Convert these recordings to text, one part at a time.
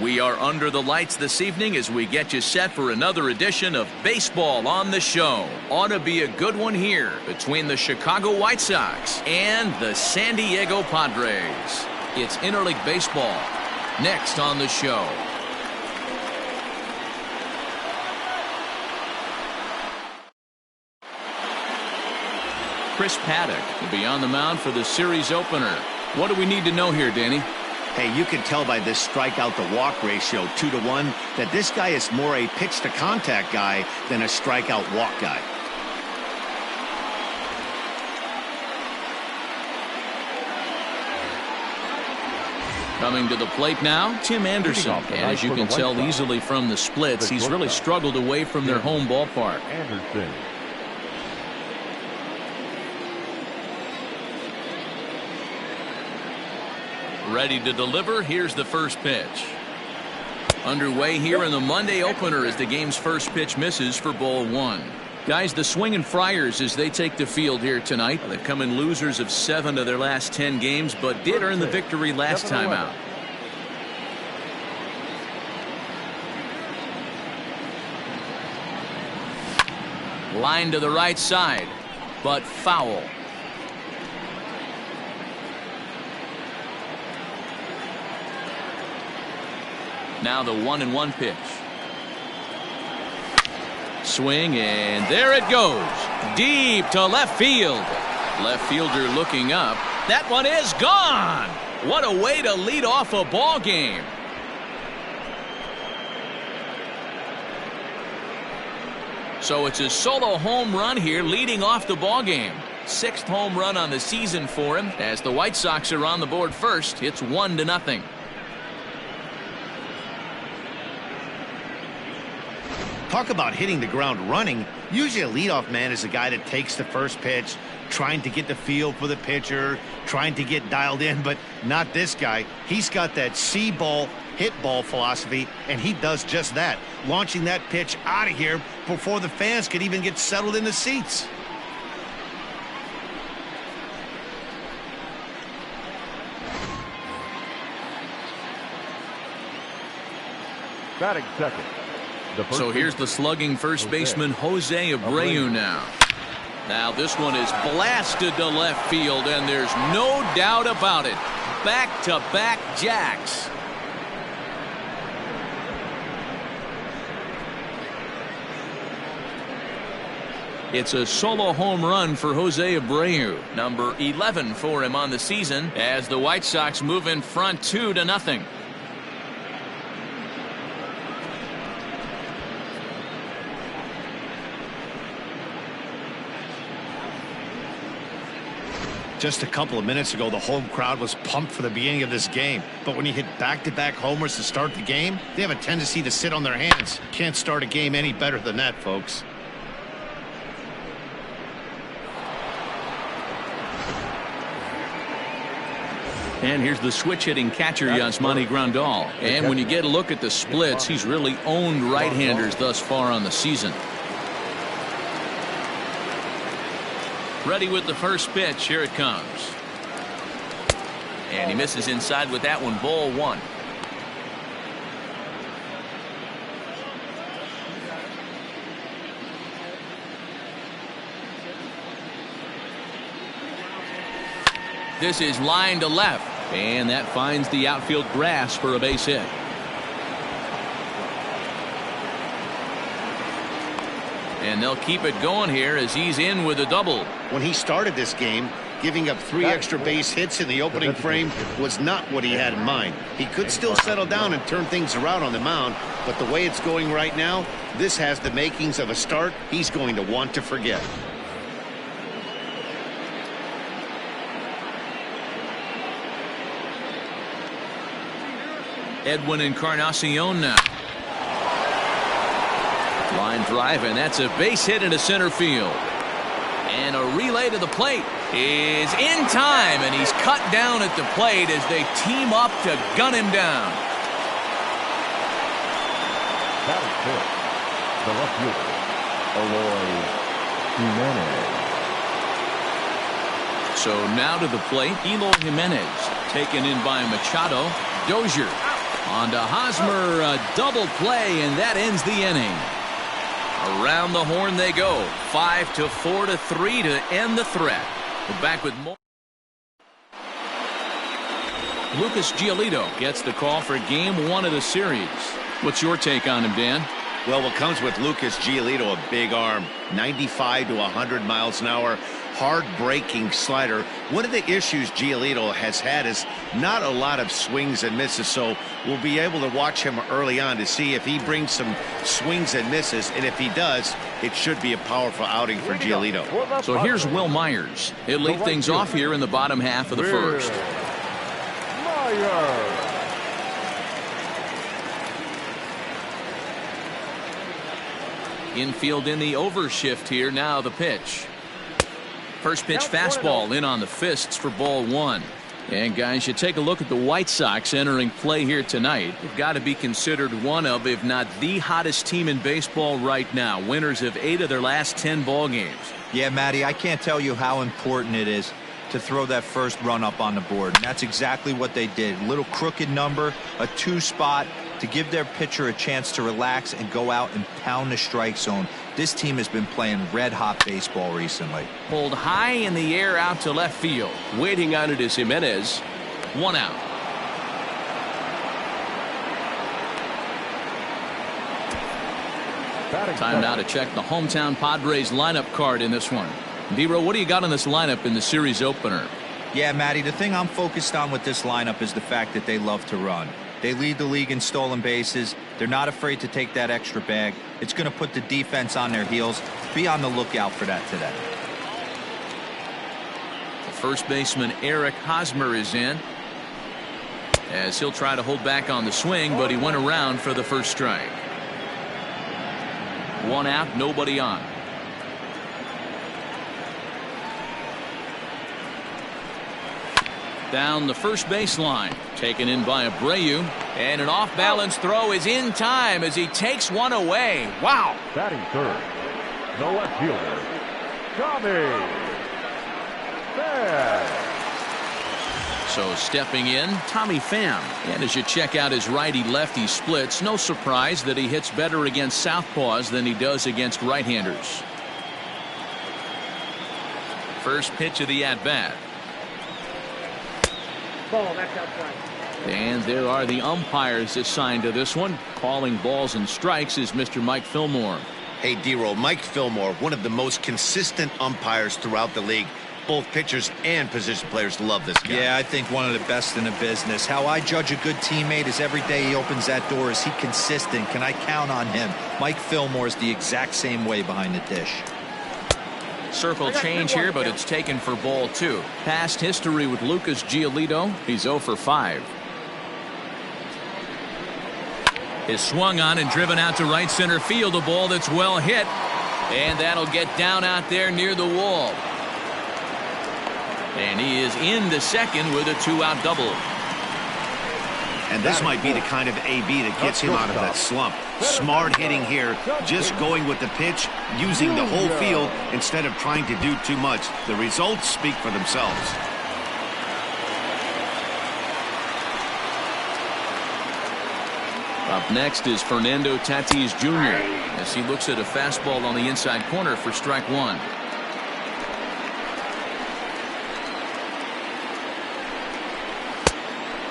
We are under the lights this evening as we get you set for another edition of Baseball on the Show. Ought to be a good one here between the Chicago White Sox and the San Diego Padres. It's interleague baseball next on the show. Chris Paddack will be on the mound for the series opener. What do we need to know here, Danny? Hey, you can tell by this strikeout to walk ratio 2-to-1 that this guy is more a pitch to contact guy than a strikeout walk guy. Coming to the plate now, Tim Anderson. And as you can tell easily from the splits, he's really struggled away from their home ballpark. Anderson. Ready to deliver. Here's the first pitch. Underway here in the Monday opener as the game's first pitch misses for ball one. Guys, the Swinging Friars as they take the field here tonight. They've come in losers of 7 of their last 10 games, but did earn the victory last time out. Line to the right side, but foul. Now the 1-1 pitch. Swing, and there it goes. Deep to left field. Left fielder looking up. That one is gone. What a way to lead off a ball game. So it's a solo home run here leading off the ball game. 6th home run on the season for him. As the White Sox are on the board first, it's 1-0. Talk about hitting the ground running. Usually a leadoff man is a guy that takes the first pitch, trying to get the feel for the pitcher, trying to get dialed in, but not this guy. He's got that see ball, hit ball philosophy, and he does just that, launching that pitch out of here before the fans could even get settled in the seats. Batting second. So here's the slugging first baseman Jose Abreu now. Now this one is blasted to left field, and there's no doubt about it. Back-to-back jacks. It's a solo home run for Jose Abreu, number 11 for him on the season, as the White Sox move in front 2-0. Just a couple of minutes ago, the home crowd was pumped for the beginning of this game. But when you hit back-to-back homers to start the game, they have a tendency to sit on their hands. Can't start a game any better than that, folks. And here's the switch-hitting catcher, Yasmani Grandal. And when you get a look at the splits, he's really owned right-handers thus far on the season. Ready with the first pitch. Here it comes. And he misses inside with that one. Ball one. This is line to left. And that finds the outfield grass for a base hit. And they'll keep it going here as he's in with a double. When he started this game, giving up 3 extra base hits in the opening frame was not what he had in mind. He could still settle down and turn things around on the mound, but the way it's going right now, this has the makings of a start he's going to want to forget. Edwin Encarnacion now. Line drive, and that's a base hit into center field. And a relay to the plate is in time, and he's cut down at the plate as they team up to gun him down. Batting fifth, the left fielder, Eloy Jimenez. So now to the plate, Eloy Jimenez, taken in by Machado. Dozier. On to Hosmer, a double play, and that ends the inning. Around the horn they go. 5-4 to 3 to end the threat. We're back with more. Lucas Giolito gets the call for game 1 of the series. What's your take on him, Dan? Well, what comes with Lucas Giolito, a big arm, 95 to 100 miles an hour, hard-breaking slider. One of the issues Giolito has had is not a lot of swings and misses, so we'll be able to watch him early on to see if he brings some swings and misses, and if he does, it should be a powerful outing for Giolito. So here's Wil Myers. He'll lead things off here in the bottom half of the first. Infield in the overshift here. Now the pitch. First pitch fastball in on the fists for ball 1. And guys, you take a look at the White Sox entering play here tonight. They've got to be considered one of, if not the hottest team in baseball right now. Winners of 8 of their last 10 ball games. Yeah, Matty, I can't tell you how important it is to throw that first run up on the board. And that's exactly what they did. Little crooked number, a 2 spot to give their pitcher a chance to relax and go out and pound the strike zone. This team has been playing red-hot baseball recently. Pulled high in the air out to left field. Waiting on it is Jimenez. 1 out. Time now to check the hometown Padres lineup card in this one. D-Row, what do you got on this lineup in the series opener? Yeah, Matty, the thing I'm focused on with this lineup is the fact that they love to run. They lead the league in stolen bases. They're not afraid to take that extra bag. It's going to put the defense on their heels. Be on the lookout for that today. The first baseman Eric Hosmer is in, as he'll try to hold back on the swing, but he went around for the first strike. 1 out, nobody on. Down the first baseline, taken in by Abreu, and an off-balance throw is in time as he takes one away. Wow! Batting third, the left fielder, Tommy Pham. So stepping in, Tommy Pham. And as you check out his righty-lefty splits, no surprise that he hits better against southpaws than he does against right-handers. First pitch of the at-bat. Ball, that's outside. And there are the umpires assigned to this one. Calling balls and strikes is Mr. Mike Fillmore. Hey, D-Roll, Mike Fillmore, one of the most consistent umpires throughout the league. Both pitchers and position players love this guy. Yeah, I think one of the best in the business. How I judge a good teammate is every day he opens that door. Is he consistent? Can I count on him? Mike Fillmore is the exact same way behind the dish. Circle change here, but it's taken for ball 2. Past history with Lucas Giolito. He's 0 for 5. Is swung on and driven out to right center field. A ball that's well hit. And that'll get down out there near the wall. And he is into second with a 2-out double. And this might be the kind of AB that gets him out of that slump. Smart hitting here, just going with the pitch, using the whole field instead of trying to do too much. The results speak for themselves. Up next is Fernando Tatis Jr. as he looks at a fastball on the inside corner for strike 1.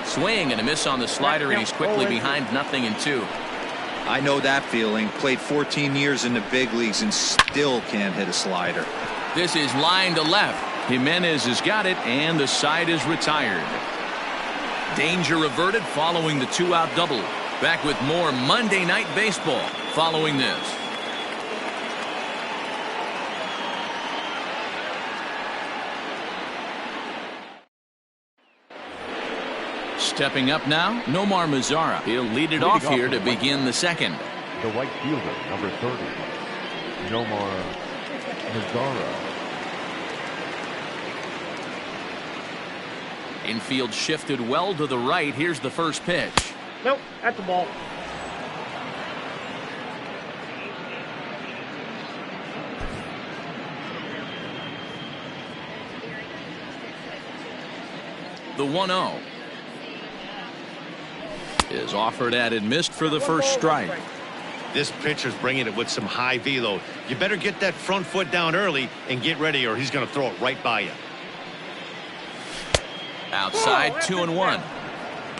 Swing and a miss on the slider, and he's quickly behind 0-2. I know that feeling. Played 14 years in the big leagues and still can't hit a slider. This is line to left. Jimenez has got it, and the side is retired. Danger averted following the 2-out double. Back with more Monday Night Baseball following this. Stepping up now, Nomar Mazara. He'll lead it off here to begin the second. The right fielder, number 30, Nomar Mazara. Infield shifted well to the right. Here's the first pitch. Nope, that's the ball. The 1-0. is offered at and missed for the first strike. This pitcher's bringing it with some high velo. You better get that front foot down early and get ready, or he's going to throw it right by you. Outside, 2-1.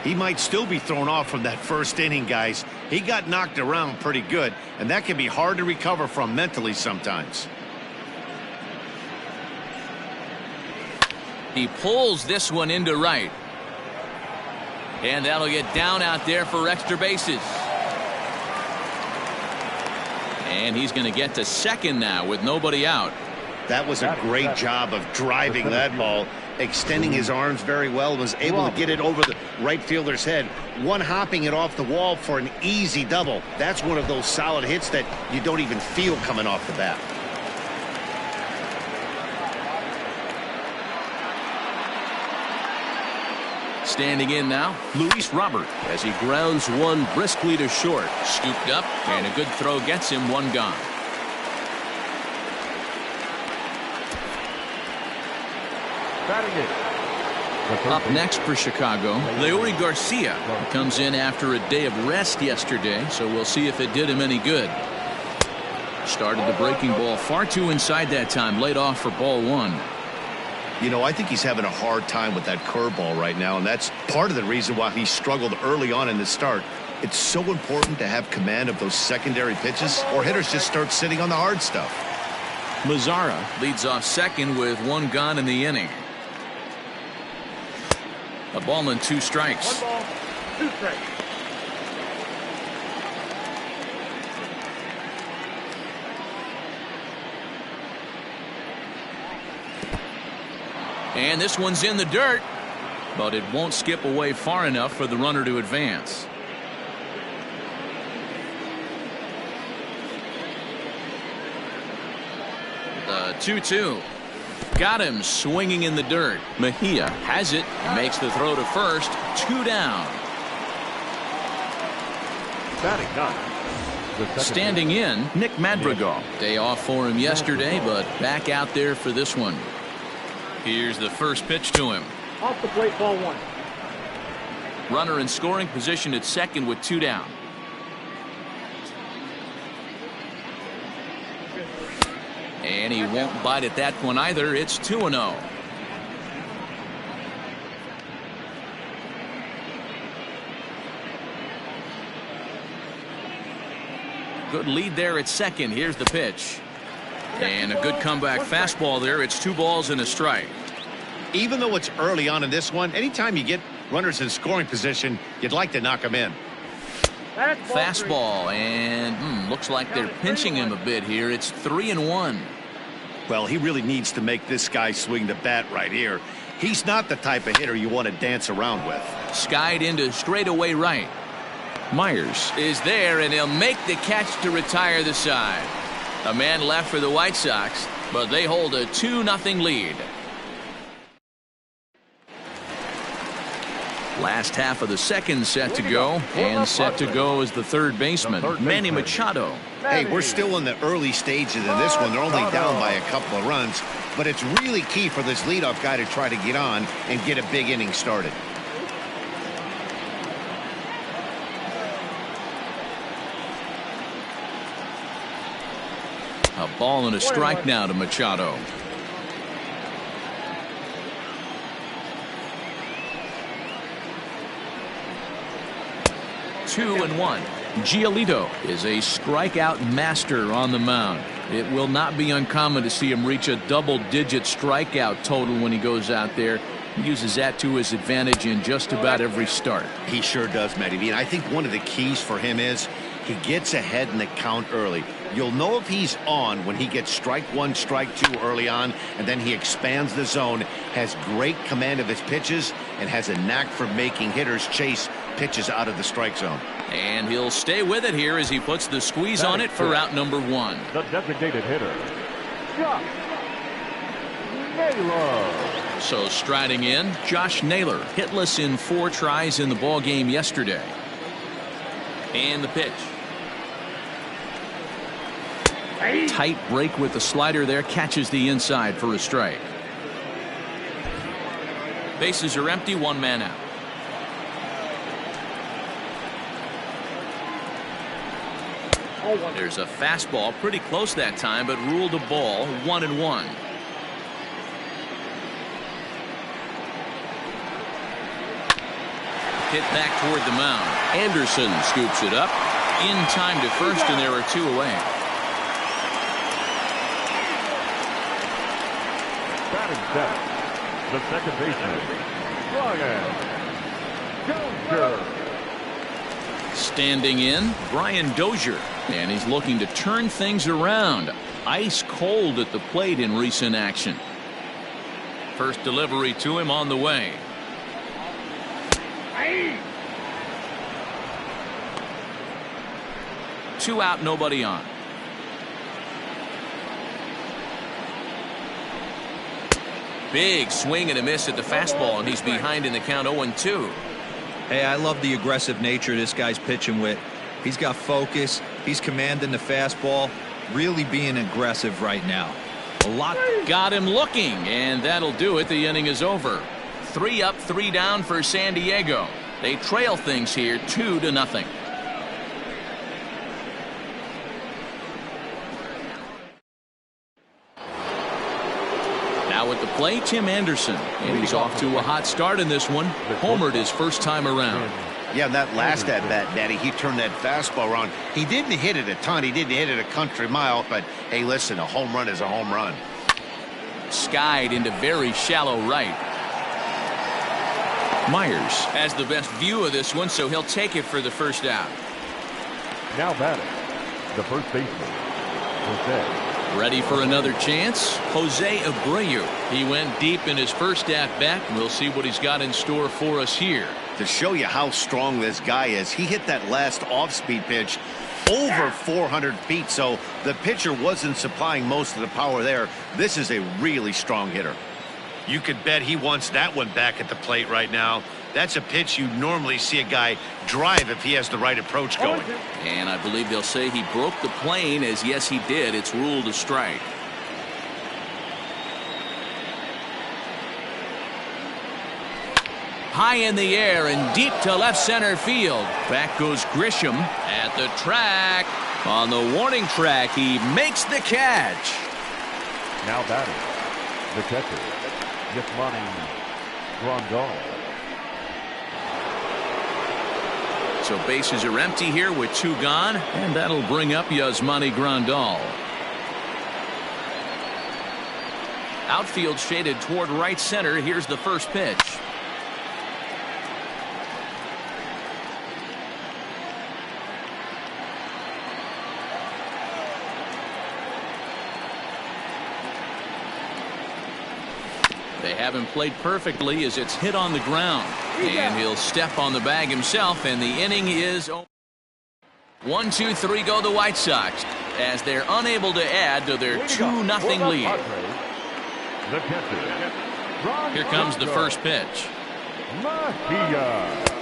He might still be thrown off from that first inning, guys. He got knocked around pretty good, and that can be hard to recover from mentally sometimes. He pulls this one into right. And that'll get down out there for extra bases. And he's going to get to second now with nobody out. That was a great job of driving that ball, extending his arms very well, was able to get it over the right fielder's head, one hopping it off the wall for an easy double. That's one of those solid hits that you don't even feel coming off the bat. Standing in now, Luis Robert, as he grounds one briskly to short. Scooped up, and a good throw gets him one gone. Up next for Chicago, Leury Garcia comes in after a day of rest yesterday, so we'll see if it did him any good. Started the breaking ball far too inside that time, laid off for ball one. You know, I think he's having a hard time with that curveball right now, and that's part of the reason why he struggled early on in the start. It's so important to have command of those secondary pitches, or hitters just start sitting on the hard stuff. Mazzara leads off second with one gone in the inning. A ball and 2 strikes. 1 ball, 2 strikes. And this one's in the dirt, but it won't skip away far enough for the runner to advance. The 2-2. Got him swinging in the dirt. Mejia has it, makes the throw to first. 2 down. Standing in, Nick Madrigal. Day off for him yesterday, but back out there for this one. Here's the first pitch to him. Off the plate, ball 1. Runner in scoring position at second with 2 down. And he won't bite at that one either. It's 2-0. Good lead there at second. Here's the pitch. And a good comeback fastball there. It's 2 balls and a strike. Even though it's early on in this one, anytime you get runners in scoring position, you'd like to knock them in. Fastball, and looks like they're pinching him a bit here. It's 3-1. Well, he really needs to make this guy swing the bat right here. He's not the type of hitter you want to dance around with. Skied into straightaway right. Myers is there, and he'll make the catch to retire the side. A man left for the White Sox, but they hold a 2-0 lead. Last half of the second set to go, and set to go is the third baseman, Manny Machado. Hey, we're still in the early stages of this one. They're only down by a couple of runs, but it's really key for this leadoff guy to try to get on and get a big inning started. A ball and a strike now to Machado. Two and one. Giolito is a strikeout master on the mound. It will not be uncommon to see him reach a double-digit strikeout total when he goes out there. He uses that to his advantage in just about every start. He sure does, Matty V. And I think one of the keys for him is he gets ahead in the count early. You'll know if he's on when he gets strike 1, strike 2 early on, and then he expands the zone, has great command of his pitches, and has a knack for making hitters chase pitches out of the strike zone. And he'll stay with it here as he puts the squeeze on it for out number 1. The designated hitter, Josh Naylor. So striding in, Josh Naylor, hitless in 4 tries in the ball game yesterday. And the pitch. Tight break with the slider there, catches the inside for a strike. Bases are empty, 1 man out. Ball one. There's a fastball pretty close that time, but ruled a ball, 1-1. Hit back toward the mound. Anderson scoops it up in time to first, and there are 2 away. Batting seventh, the second baseman, Brian Dozier. Standing in, Brian Dozier, and he's looking to turn things around. Ice cold at the plate in recent action. First delivery to him on the way. 2 out, nobody on. Big swing and a miss at the fastball, and he's behind in the count 0-2. Hey, I love the aggressive nature this guy's pitching with. He's got focus. He's commanding the fastball. Really being aggressive right now. A lot. Got him looking, and that'll do it. The inning is over. 3 up, 3 down for San Diego. They trail things here 2-0. Now at the plate, Tim Anderson, and he's off to a hot start in this one. Homered his first time around. Yeah, that last at bat, Daddy, he turned that fastball around. He didn't hit it a ton. He didn't hit it a country mile, but hey, listen, a home run is a home run. Skied into very shallow right. Myers has the best view of this one, so he'll take it for the first out. Now batting, the first baseman, Jose. Ready for another chance? Jose Abreu. He went deep in his first at-bat. We'll see what he's got in store for us here. To show you how strong this guy is, he hit that last off-speed pitch over 400 feet, so the pitcher wasn't supplying most of the power there. This is a really strong hitter. You could bet he wants that one back at the plate right now. That's a pitch you normally see a guy drive if he has the right approach going. And I believe they'll say he broke the plane, as yes he did. It's ruled a strike. High in the air and deep to left center field. Back goes Grisham at the track. On the warning track, he makes the catch. Now batting, the catcher, Yasmani Grandal. So bases are empty here with 2 gone, and that'll bring up Yasmani Grandal. Outfield shaded toward right center. Here's the first pitch. They haven't played perfectly as it's hit on the ground. And he'll step on the bag himself, and the inning is over. 1-2-3 go the White Sox as they're unable to add to their 2-0 lead. Here comes the first pitch.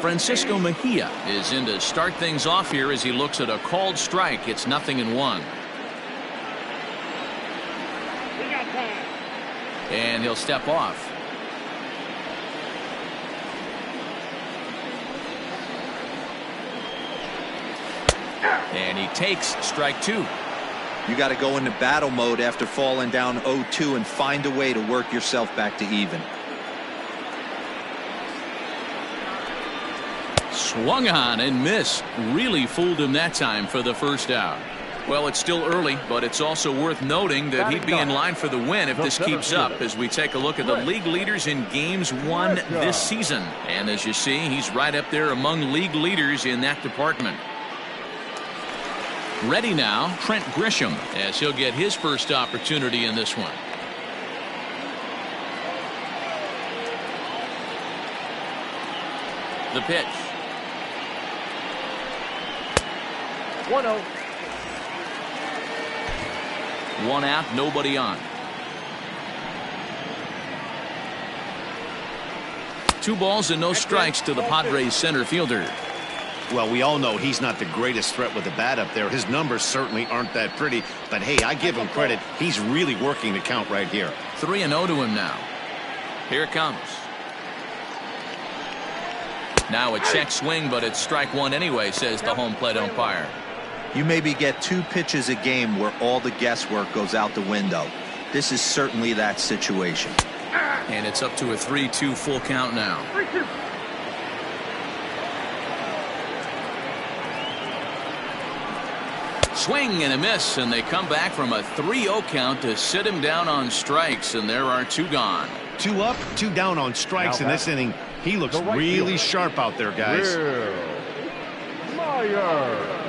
Francisco Mejia is in to start things off here as he looks at a called strike. It's 0-1. And he'll step off. And he takes strike 2. You got to go into battle mode after falling down 0-2 and find a way to work yourself back to even. Swung on and missed. Really fooled him that time for the first out. Well, it's still early, but it's also worth noting that he'd be in line for the win if this keeps up as we take a look at the league leaders in games won this season. And as you see, he's right up there among league leaders in that department. Ready now, Trent Grisham, as he'll get his first opportunity in this one. The pitch. 1-0. 1 out, nobody on. 2 balls and no strikes to the Padres center fielder. Well, we all know he's not the greatest threat with the bat up there. His numbers certainly aren't that pretty, but hey, I give him credit. He's really working the count right here. 3-0 to him now. Here it comes. Now a check swing, but it's strike 1 anyway, says the home plate umpire. You maybe get 2 pitches a game where all the guesswork goes out the window. This is certainly that situation. And it's up to a 3-2 full count now. 3-2. Swing and a miss, and they come back from a 3-0 count to sit him down on strikes, and there are 2 gone. 2 up, 2 down on strikes in this inning. He looks really sharp out there, guys. Will Myers.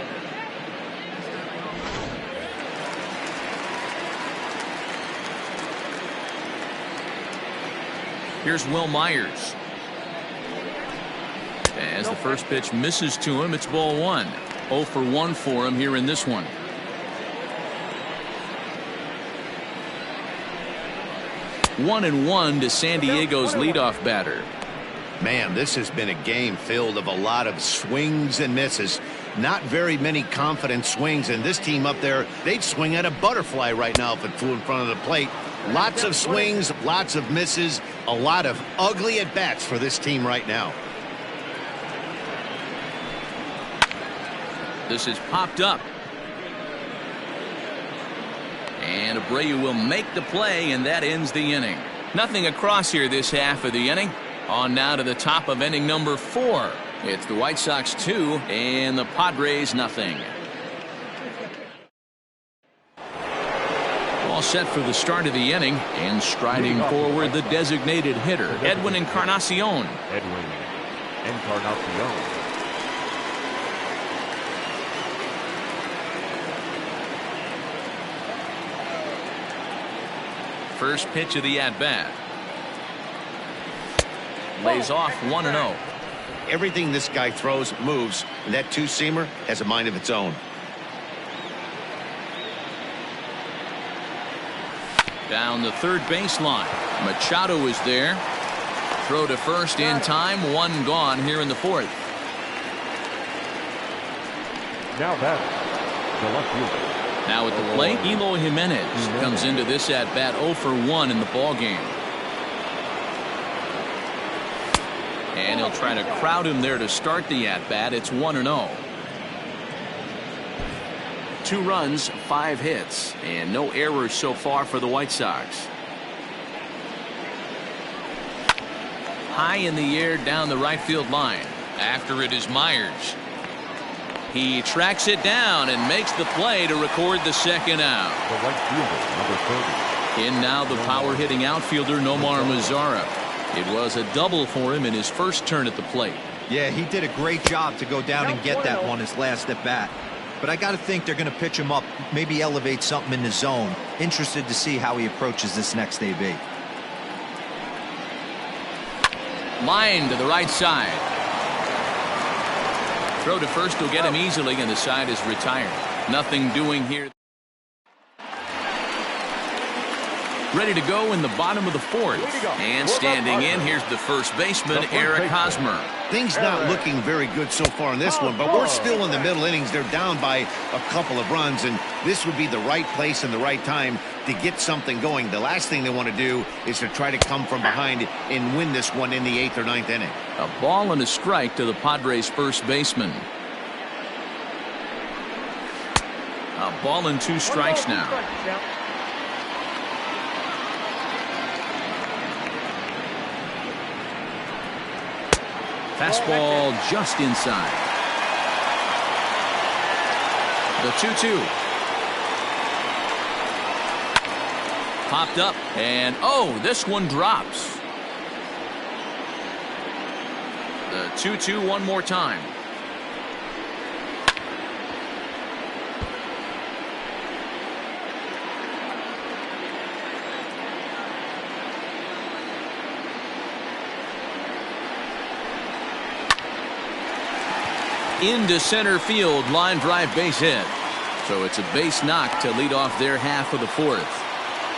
Here's Will Myers. As the first pitch misses to him, it's ball 1. 0 for 1 for him here in this one. One and 1 to San Diego's leadoff batter. Man, this has been a game filled of a lot of swings and misses. Not very many confident swings, and this team up there, they'd swing at a butterfly right now if it flew in front of the plate. Lots of swings, lots of misses, a lot of ugly at-bats for this team right now. This is popped up. And Abreu will make the play, and that ends the inning. Nothing across here this half of the inning. On now to the top of inning number 4. It's the White Sox 2 and the Padres nothing. All set for the start of the inning, and striding forward the designated hitter, Edwin Encarnacion. Edwin Encarnacion. First pitch of the at-bat. Lays off 1-0. Everything this guy throws moves, and that 2-seamer has a mind of its own. Down the third baseline. Machado is there. Throw to first in time. 1 gone here in the 4th. Now batting, the left fielder. Now at the plate, Eloy Jimenez comes into this at-bat 0 for 1 in the ballgame. And he'll try to crowd him there to start the at-bat. It's 1-0. 2 runs, 5 hits, and no errors so far for the White Sox. High in the air down the right field line. After it is Myers. He tracks it down and makes the play to record the second out. The right fielder, number 30. In now the power-hitting outfielder Nomar Mazara. It was a double for him in his first turn at the plate. Yeah, he did a great job to go down and get that one his last at bat. But I got to think they're going to pitch him up, maybe elevate something in the zone. Interested to see how he approaches this next AB. Line to the right side. Throw to first will get him easily, and the side is retired. Nothing doing here. Ready to go in the bottom of the 4th. And standing in, here's the first baseman, Eric Hosmer. Things not looking very good so far in this one, but we're still in the middle innings. They're down by a couple of runs, and this would be the right place and the right time to get something going. The last thing they want to do is to try to come from behind and win this one in the 8th or 9th inning. A ball and a strike to the Padres' first baseman. A ball and 2 strikes now. Fastball just inside. The 2-2. Popped up, and oh, this one drops. The 2-2 one more time. Into center field, line drive, base hit. So it's a base knock to lead off their half of the 4th.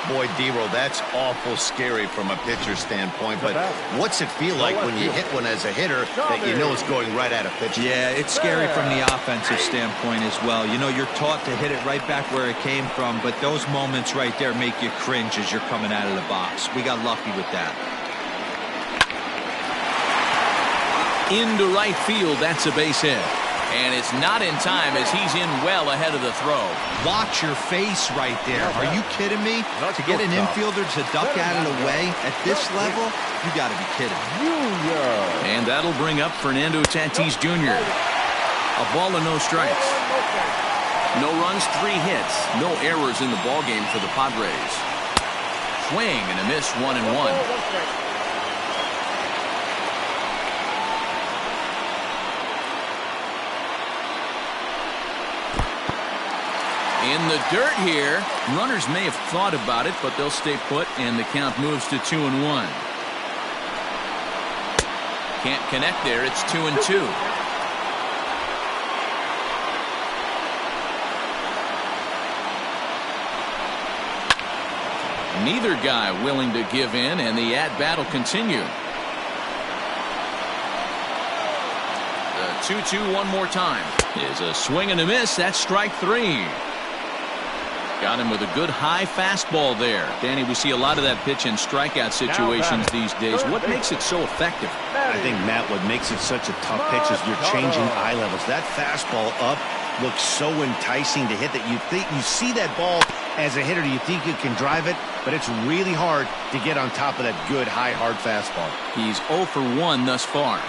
Boy, D-Roll, that's awful scary from a pitcher's standpoint, but what's it feel like when you hit one as a hitter that you know is going right at a pitcher? Yeah, it's scary from the offensive standpoint as well. You know, you're taught to hit it right back where it came from, but those moments right there make you cringe as you're coming out of the box. We got lucky with that. Into right field, that's a base hit. And it's not in time as he's in well ahead of the throw. Watch your face right there. Are you kidding me? To get an infielder to duck out of the way at this level, you got to be kidding. And that'll bring up Fernando Tatis Jr. A ball and no strikes. No runs, 3 hits. No errors in the ballgame for the Padres. Swing and a miss, 1-1. In the dirt here. Runners may have thought about it, but they'll stay put, and the count moves to 2-1. Can't connect there. It's 2-2. Neither guy willing to give in, and the at-bat will continue. The 2-2 one more time. Is a swing and a miss. That's strike 3. Got him with a good high fastball there. Danny, we see a lot of that pitch in strikeout situations these days. What makes it so effective? I think, Matt, what makes it such a tough pitch is you're changing eye levels. That fastball up looks so enticing to hit that you see that ball as a hitter, you think you can drive it, but it's really hard to get on top of that good high hard fastball. He's 0 for 1 thus far.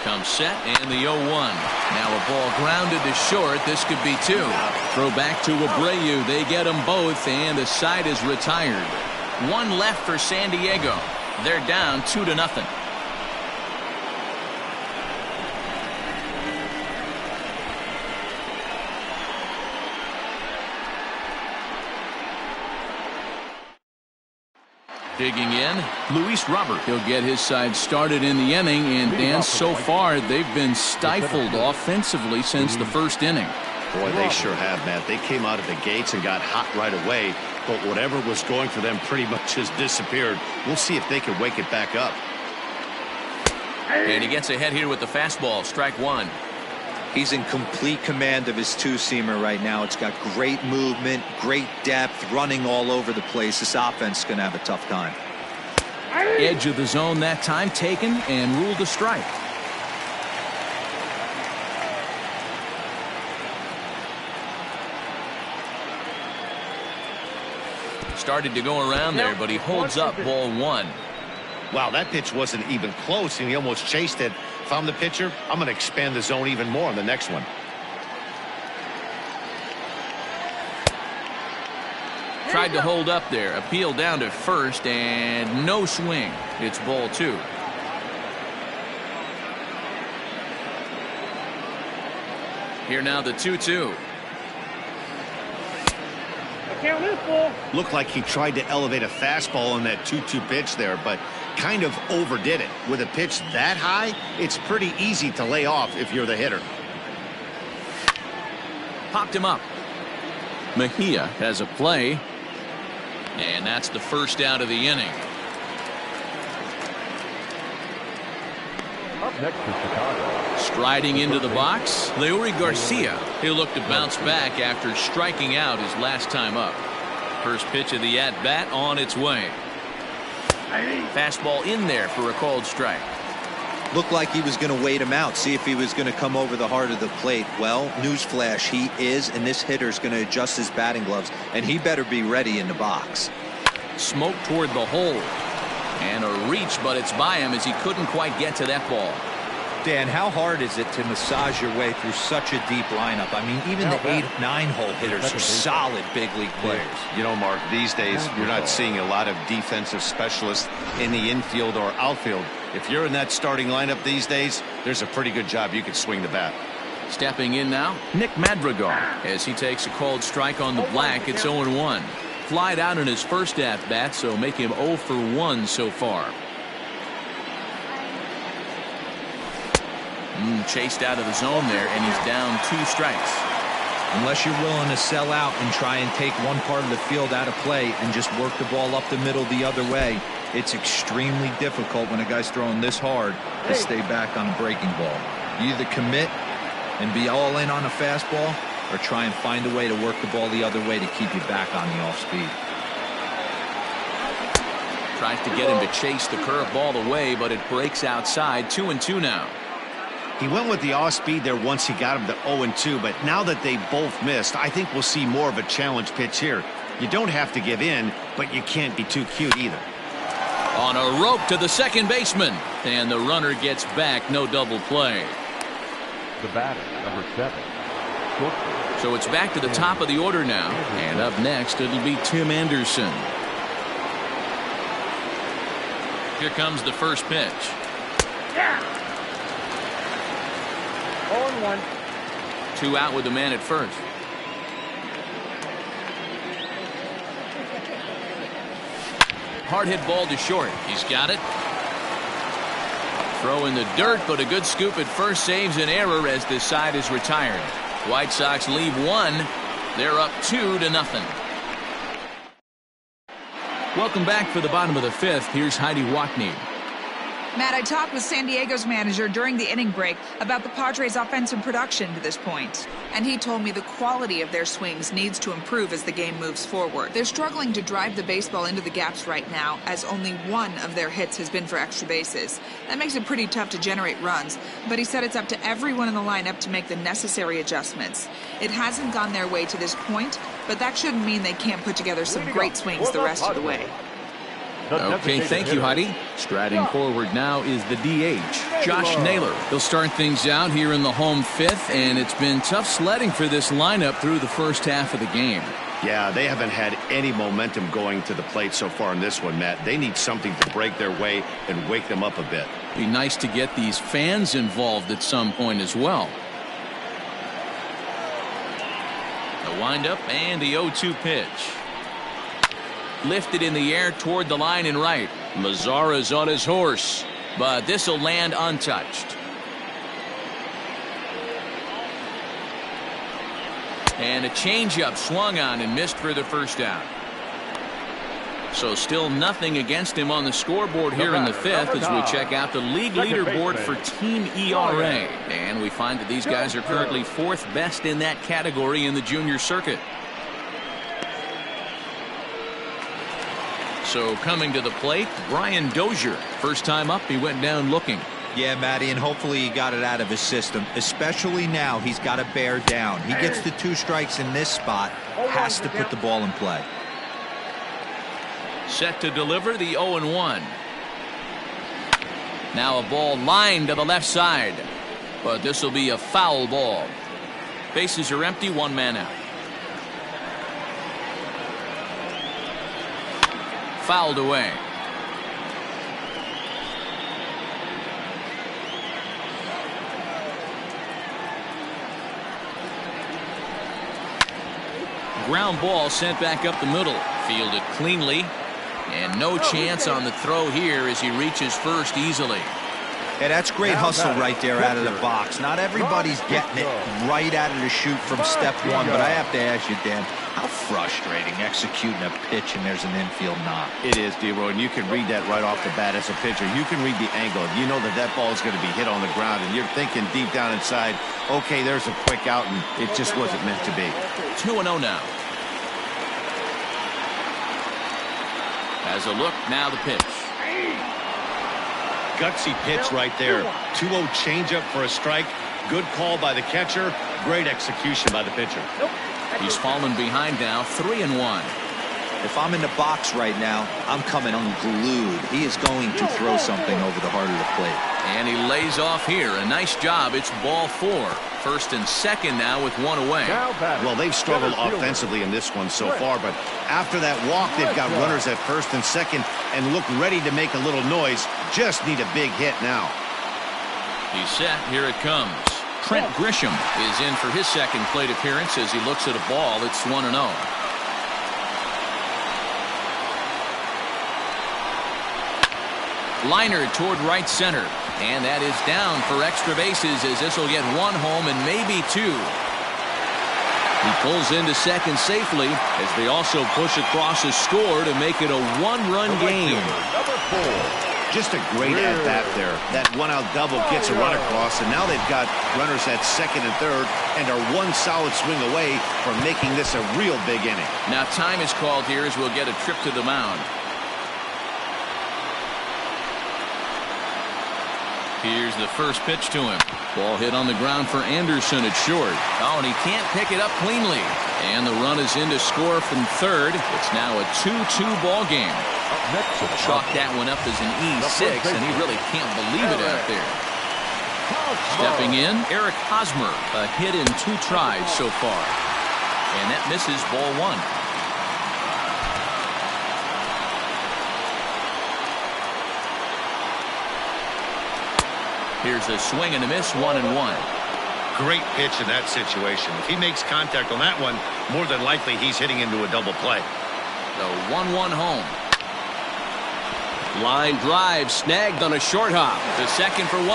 Comes set and the 0-1. Now a ball grounded to short. This could be 2. Throw back to Abreu. They get them both, and the side is retired. 1 left for San Diego. They're down 2-0. Digging in, Luis Robert. He'll get his side started in the inning, and Dan, so far they've been stifled offensively since the first inning. Boy, they sure have, Matt. They came out of the gates and got hot right away, but whatever was going for them pretty much has disappeared. We'll see if they can wake it back up. And he gets ahead here with the fastball. Strike 1. He's in complete command of his 2-seamer right now. It's got great movement, great depth, running all over the place. This offense is going to have a tough time. Edge of the zone that time taken and ruled a strike. Started to go around there, but he holds up ball 1. Wow, that pitch wasn't even close, and he almost chased it. If I'm the pitcher, I'm going to expand the zone even more on the next one. Tried to hold up there. Appeal down to first, and no swing. It's ball 2. Here now the 2-2. Count is full. Looked like he tried to elevate a fastball on that 2-2 pitch there, but kind of overdid it. With a pitch that high, it's pretty easy to lay off if you're the hitter. Popped him up. Mejia has a play, and that's the first out of the inning. Up next to Chicago. Striding into the box, Leury Garcia. He'll look to bounce back after striking out his last time up. First pitch of the at-bat on its way. Fastball in there for a called strike. Looked like he was going to wait him out, see if he was going to come over the heart of the plate. Well, newsflash, he is, and this hitter's going to adjust his batting gloves, and he better be ready in the box. Smoke toward the hole. And a reach, but it's by him as he couldn't quite get to that ball. Dan, how hard is it to massage your way through such a deep lineup? I mean, even the 8-9 hole hitters are solid big league players. You know, Mark, these days you're not seeing a lot of defensive specialists in the infield or outfield. If you're in that starting lineup these days, there's a pretty good job you could swing the bat. Stepping in now, Nick Madrigal. As he takes a called strike on the black, it's 0-1. Flied out in his first at-bat, so make him 0 for 1 so far. Chased out of the zone there, and he's down 2 strikes. Unless you're willing to sell out and try and take one part of the field out of play and just work the ball up the middle the other way, it's extremely difficult when a guy's throwing this hard to stay back on a breaking ball. You either commit and be all in on a fastball or try and find a way to work the ball the other way to keep you back on the off speed. Tries to get him to chase the curveball away, but it breaks outside. 2-2 now. He went with the off speed there once he got him to 0-2, but now that they both missed, I think we'll see more of a challenge pitch here. You don't have to give in, but you can't be too cute either. On a rope to the second baseman, and the runner gets back, no double play. The batter, number 7. Shortstop. So it's back to the top of the order now, and up next it'll be Tim Anderson. Here comes the first pitch. Yeah. 0-1. 2 out with the man at first. Hard hit ball to short. He's got it. Throw in the dirt, but a good scoop at first saves an error as this side is retired. White Sox leave 1. They're up 2-0. Welcome back for the bottom of the 5th. Here's Heidi Watney. Matt, I talked with San Diego's manager during the inning break about the Padres' offensive production to this point. And he told me the quality of their swings needs to improve as the game moves forward. They're struggling to drive the baseball into the gaps right now, as only 1 of their hits has been for extra bases. That makes it pretty tough to generate runs, but he said it's up to everyone in the lineup to make the necessary adjustments. It hasn't gone their way to this point, but that shouldn't mean they can't put together some great swings the rest of the way. Okay, thank you, Heidi. Striding forward now is the DH, Josh Naylor. He'll start things out here in the home 5th, and it's been tough sledding for this lineup through the first half of the game. Yeah, they haven't had any momentum going to the plate so far in this one, Matt. They need something to break their way and wake them up a bit. Be nice to get these fans involved at some point as well. The windup and the 0-2 pitch. Lifted in the air toward the line and right. Mazara's on his horse, but this will land untouched. And a changeup swung on and missed for the first out. So still nothing against him on the scoreboard here in the 5th as we check out the league leaderboard for team ERA. And we find that these guys are currently 4th best in that category in the junior circuit. So coming to the plate, Brian Dozier. First time up, he went down looking. Yeah, Matty, and hopefully he got it out of his system, especially now he's got to bear down. He gets the 2 strikes in this spot, has to put the ball in play. Set to deliver the 0-1. Now a ball lined to the left side, but this will be a foul ball. Bases are empty, 1 man out. Fouled away. Ground ball sent back up the middle. Fielded cleanly. And no chance on the throw here as he reaches first easily. Yeah, that's great hustle right there out of the box. Not everybody's getting it right out of the chute from step 1, but I have to ask you, Dan, how frustrating executing a pitch and there's an infield knock. It is, D-Roy, and you can read that right off the bat as a pitcher. You can read the angle. You know that that ball is going to be hit on the ground, and you're thinking deep down inside, okay, there's a quick out, and it just wasn't meant to be. 2-0 now. As a look, now the pitch. Gutsy pitch right there. 2-0 changeup for a strike. Good call by the catcher. Great execution by the pitcher. He's fallen behind now, 3-1. If I'm in the box right now, I'm coming unglued. He is going to throw something over the heart of the plate. And he lays off here. A nice job. It's ball 4. First and second now with 1 away. Well, they've struggled offensively in this one so far, but after that walk, they've got runners at first and second and look ready to make a little noise. Just need a big hit now. He's set. Here it comes. Trent Grisham is in for his second plate appearance as he looks at a ball. It's 1-0. Liner toward right center. And that is down for extra bases as this will get 1 home and maybe 2. He pulls into second safely as they also push across a score to make it a 1-run game. Number 4. Just a great at-bat there. That 1-out double gets a run across, and now they've got runners at second and third and are 1 solid swing away from making this a real big inning. Now time is called here as we'll get a trip to the mound. Here's the first pitch to him. Ball hit on the ground for Anderson at short. Oh, and he can't pick it up cleanly. And the run is in to score from third. It's now a 2-2 ball game. Chalk that one up as an E6, and he really can't believe it out there. Stepping in, Eric Hosmer, a hit in 2 tries so far. And that misses ball 1. Here's a swing and a miss, 1-1. Great pitch in that situation. If he makes contact on that one, more than likely he's hitting into a double play. The 1-1 home. Line drive snagged on a short hop. The second for 1.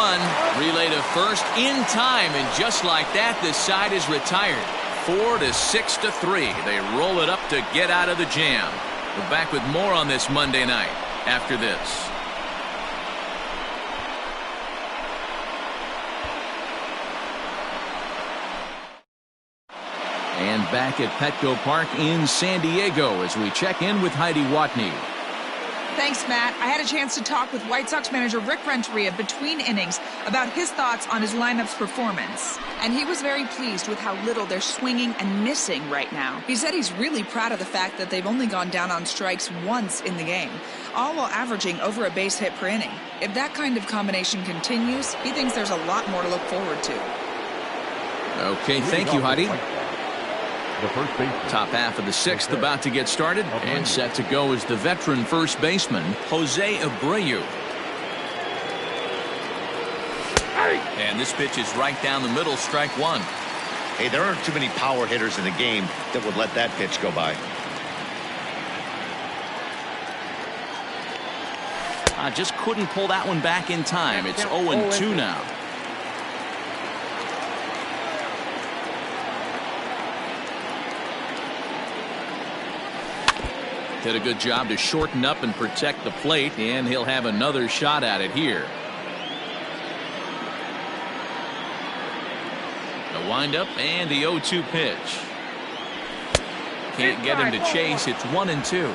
Relay to first in time, and just like that, the side is retired. 4-6-3. They roll it up to get out of the jam. We're back with more on this Monday night after this. And back at Petco Park in San Diego as we check in with Heidi Watney. Thanks, Matt. I had a chance to talk with White Sox manager Rick Renteria between innings about his thoughts on his lineup's performance. And he was very pleased with how little they're swinging and missing right now. He said he's really proud of the fact that they've only gone down on strikes once in the game, all while averaging over a base hit per inning. If that kind of combination continues, he thinks there's a lot more to look forward to. Okay, thank you, Heidi. The first baseman. Top half of the 6th about to get started, and set to go is the veteran first baseman, Jose Abreu. And this pitch is right down the middle, strike 1. Hey, there aren't too many power hitters in the game that would let that pitch go by. I just couldn't pull that one back in time. It's 0-2 now. Did a good job to shorten up and protect the plate, and he'll have another shot at it here. The windup and the 0-2 pitch. Can't get him to chase. It's 1-2.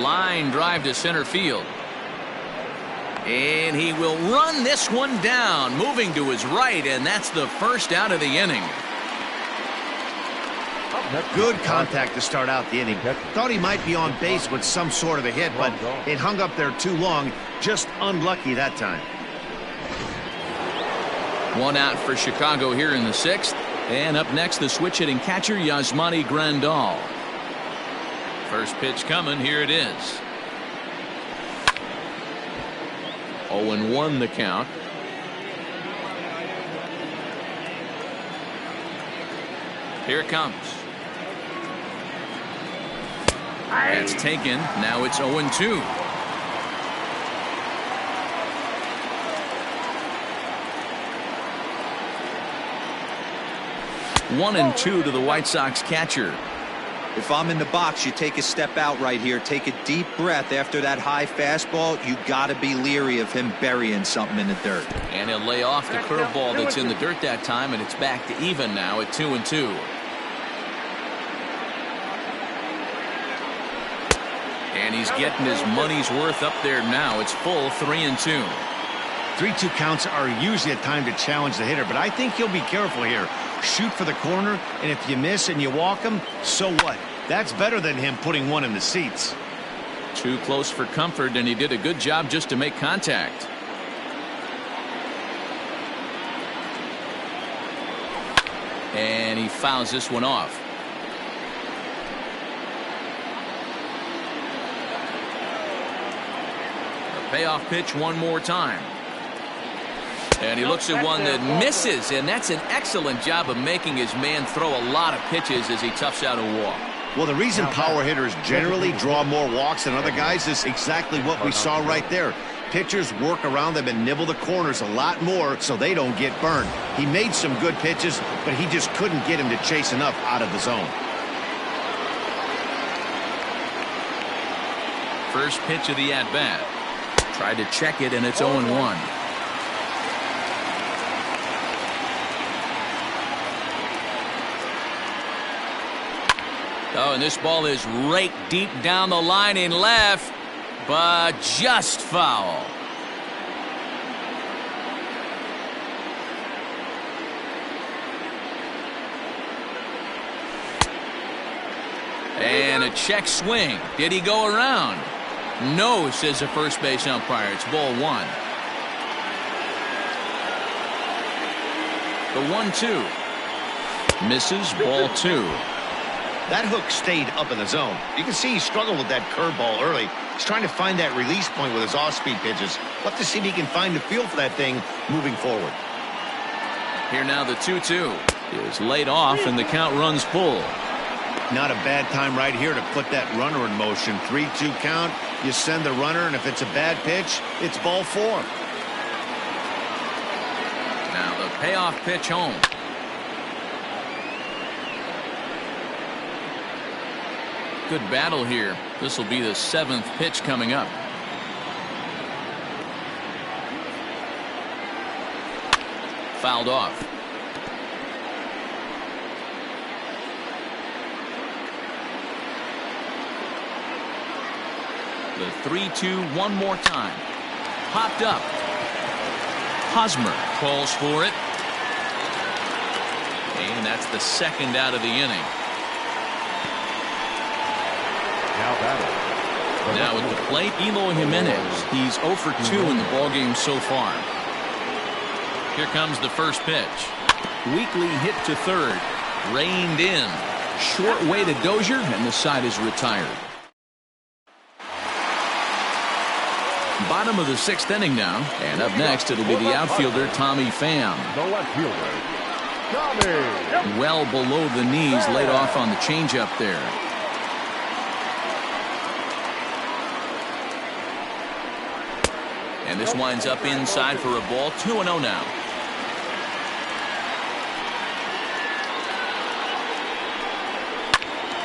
Line drive to center field. And he will run this one down, moving to his right, and that's the first out of the inning. Good contact to start out the inning. Thought he might be on base with some sort of a hit, but it hung up there too long. Just unlucky that time. 1 out for Chicago here in the 6th. And up next, the switch-hitting catcher, Yasmani Grandal. First pitch coming. Here it is. 0-1 the count. Here it comes. That's taken. Now it's 0-2. One and 2 to the White Sox catcher. If I'm in the box, you take a step out right here. Take a deep breath after that high fastball. You got to be leery of him burying something in the dirt. And he'll lay off the curveball that's in the dirt that time, and it's back to even now at 2-2. And he's getting his money's worth up there now. It's full 3-2. 3-2 counts are usually a time to challenge the hitter, but I think he'll be careful here. Shoot for the corner, and if you miss and you walk him, so what? That's better than him putting one in the seats. Too close for comfort, and he did a good job just to make contact. And he fouls this one off. A payoff pitch one more time. And he looks at one that misses, and that's an excellent job of making his man throw a lot of pitches as he toughs out a walk. Well, the reason power hitters generally draw more walks than other guys is exactly what we saw right there. Pitchers work around them and nibble the corners a lot more so they don't get burned. He made some good pitches, but he just couldn't get him to chase enough out of the zone. First pitch of the at-bat. Tried to check it, and it's 0-1. Oh, and this ball is raked deep down the line in left, but just foul. And a check swing. Did he go around? No, says the first base umpire. It's ball 1. The 1-2. Misses, ball 2. That hook stayed up in the zone. You can see he struggled with that curveball early. He's trying to find that release point with his off-speed pitches. We'll have to see if he can find the feel for that thing moving forward. Here now the 2-2 is laid off and the count runs full. Not a bad time right here to put that runner in motion. 3-2 count. You send the runner, and if it's a bad pitch, it's ball 4. Now the payoff pitch home. Good battle here. This will be the 7th pitch coming up. Fouled off. The 3-2 one more time. Popped up. Hosmer calls for it. And that's the 2nd out of the inning. Now at the plate, Eloy Jimenez. He's 0 for 2 in the ballgame so far. Here comes the first pitch. Weakly hit to third. Reined in. Short way to Dozier, and the side is retired. Bottom of the 6th inning now, and up next it'll be the outfielder Tommy Pham. The left fielder, Tommy. Well below the knees, laid off on the changeup there. And this winds up inside for a ball. 2-0 now.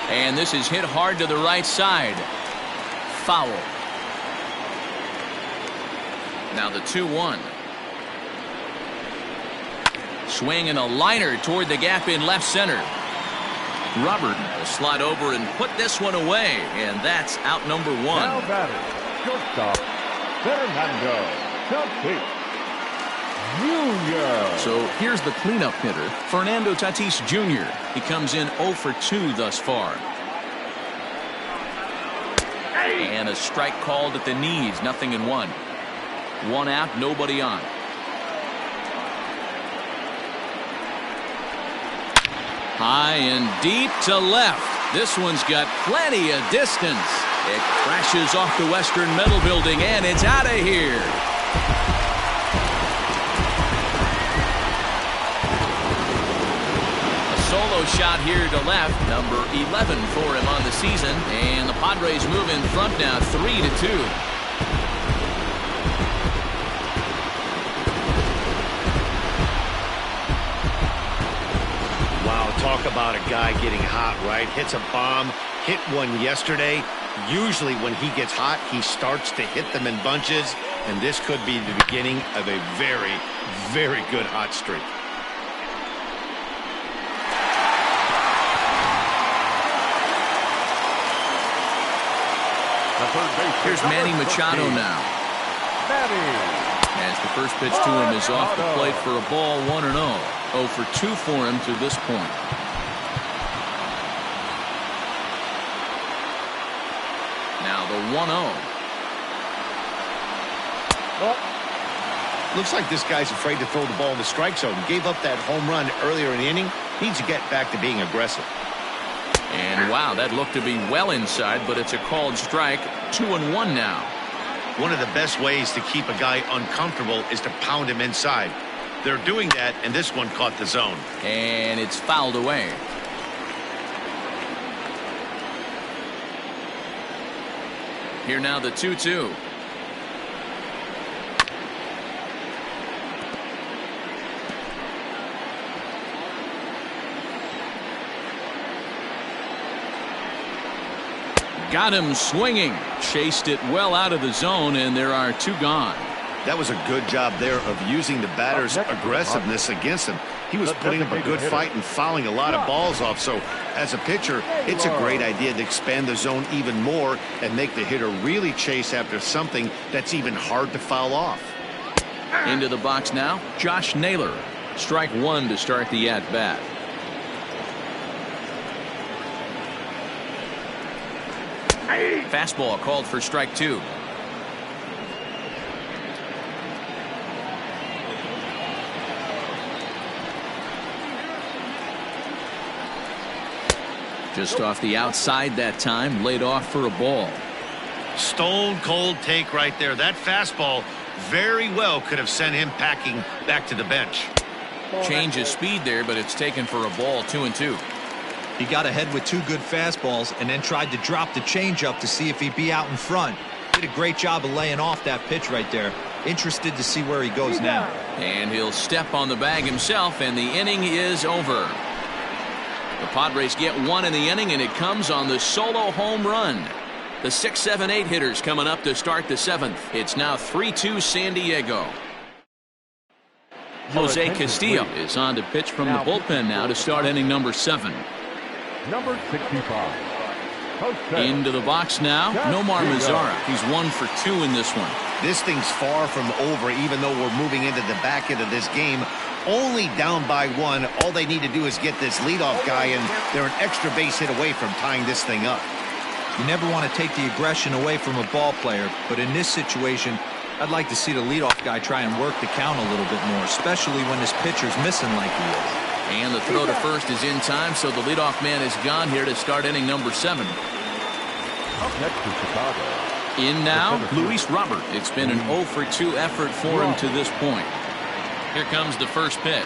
And this is hit hard to the right side. Foul. Now the 2-1. Swing and a liner toward the gap in left center. Robert will slide over and put this one away, and that's out number 1. Now batting, shortstop, Fernando Tatis Jr. So here's the cleanup hitter, Fernando Tatis Jr. He comes in 0 for 2 thus far. And a strike called at the knees, 0-1. 1 out, nobody on. High and deep to left. This one's got plenty of distance. It crashes off the Western Metal Building, and it's out of here. A solo shot here to left, number 11 for him on the season, and the Padres move in front now, 3-2. Talk about a guy getting hot, right? Hits a bomb, hit one yesterday. Usually when he gets hot, he starts to hit them in bunches, and this could be the beginning of a very, very good hot streak. Here's Manny Machado now. As the first pitch to him is off the plate for a ball, 1-0. 0 for 2 for him to this point. Now the 1-0. Looks like this guy's afraid to throw the ball in the strike zone. Gave up that home run earlier in the inning. Needs to get back to being aggressive. And wow, that looked to be well inside, but it's a called strike. 2-1 now. One of the best ways to keep a guy uncomfortable is to pound him inside. They're doing that, and this one caught the zone. And it's fouled away. Here now the 2-2. Got him swinging. Chased it well out of the zone, and there are 2 gone. That was a good job there of using the batter's aggressiveness against him. He was putting up a good fight and fouling a lot of balls off. So as a pitcher, it's a great idea to expand the zone even more and make the hitter really chase after something that's even hard to foul off. Into the box now, Josh Naylor. Strike one to start the at-bat. Fastball called for strike two. Just off the outside that time, laid off for a ball. Stone cold take right there. That fastball very well could have sent him packing back to the bench. Change of speed there, but it's taken for a ball. 2-2. He got ahead with two good fastballs and then tried to drop the changeup to see if he'd be out in front. Did a great job of laying off that pitch right there. Interested to see where he goes now. And he'll step on the bag himself, and the inning is over. The Padres get one in the inning, and it comes on the solo home run. The 6, 7, 8 hitters coming up to start the seventh. It's now 3-2 San Diego. Jose Castillo is on to pitch from the bullpen now to start inning number 7. Number 65. Jose. Into the box now, Nomar Mazara. He's 1 for 2 in this one. This thing's far from over, even though we're moving into the back end of this game. Only down by 1. All they need to do is get this leadoff guy, and they're an extra base hit away from tying this thing up. You never want to take the aggression away from a ball player, but in this situation, I'd like to see the leadoff guy try and work the count a little bit more, especially when this pitcher's missing like he is. And the throw to first is in time, so the leadoff man is gone here to start inning number 7. Up next to Chicago. In now, Luis Robert. It's been an 0 for 2 effort for him to this point. Here comes the first pitch.